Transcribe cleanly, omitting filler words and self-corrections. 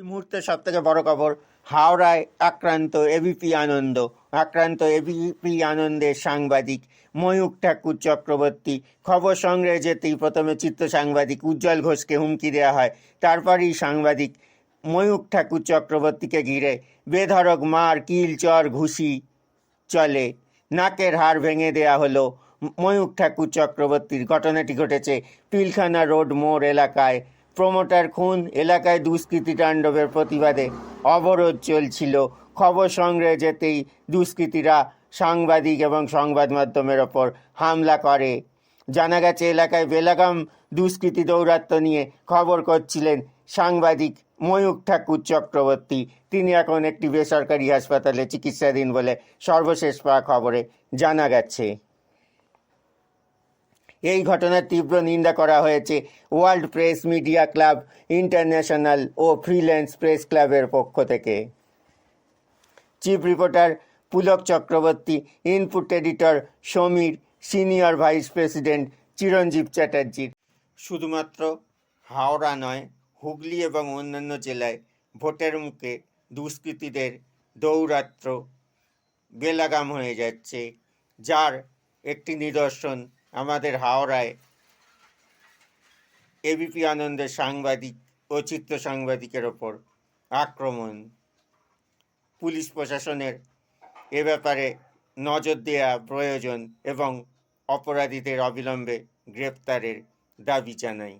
মুহূর্তে সব থেকে বড় খবর, হাওড়ায় আক্রান্ত এবিপি আনন্দের সাংবাদিক ময়ূক ঠাকুর চক্রবর্তী। খবর সংগ্রহে যেতেই প্রথমে চিত্র সাংবাদিক উজ্জ্বল ঘোষকে হুমকি দেওয়া হয়, তারপরই সাংবাদিক ময়ূক ঠাকুর চক্রবর্তীকে ঘিরে বেধড়ক মার, কিল, চর, ঘুষি চলে। নাকের হাড় ভেঙে দেয়া হলো ময়ূক ঠাকুর চক্রবর্তীর। ঘটনাটি ঘটেছে পিলখানা রোড মোড় এলাকায়। প্রমোটার খুন, এলাকায় দুষ্কৃতী তাণ্ডবের প্রতিবাদে অবরোধ চলছিল। খবর সংগ্রহে যেতেই দুষ্কৃতীরা সাংবাদিক এবং সংবাদ মাধ্যমের ওপর হামলা করে। জানা গেছে, এলাকায় বেলাগাম দুষ্কৃতী দৌরাত্ম্য নিয়ে খবর করছিলেন সাংবাদিক ময়ূক ঠাকুর চক্রবর্তী। তিনি এখন একটি বেসরকারি হাসপাতালে চিকিৎসাধীন বলে সর্বশেষ পাওয়া খবরে জানা গেছে। এই ঘটনার তীব্র নিন্দা করা হয়েছে world press media club international ও ফ্রিল্যান্স প্রেস ক্লাবের পক্ষ থেকে। Chief reporter Pulak Chakraborty, input editor Samir, senior vice president Chiranjeev চ্যাটার্জির। শুধুমাত্র হাওড়া নয়, হুগলি এবং অন্যান্য জেলায় ভোটের মুখে দুষ্কৃতীদের দৌরাত্ম্য বেলাগাম হয়ে যাচ্ছে, যার একটি নিদর্শন আমাদের হাওড়ায় এবিপি আনন্দের সাংবাদিক ও চিত্র সাংবাদিকের ওপর আক্রমণ। পুলিশ প্রশাসনের এ ব্যাপারে নজর দেওয়া প্রয়োজন এবং অপরাধীদের অবিলম্বে গ্রেপ্তারের দাবি জানাই।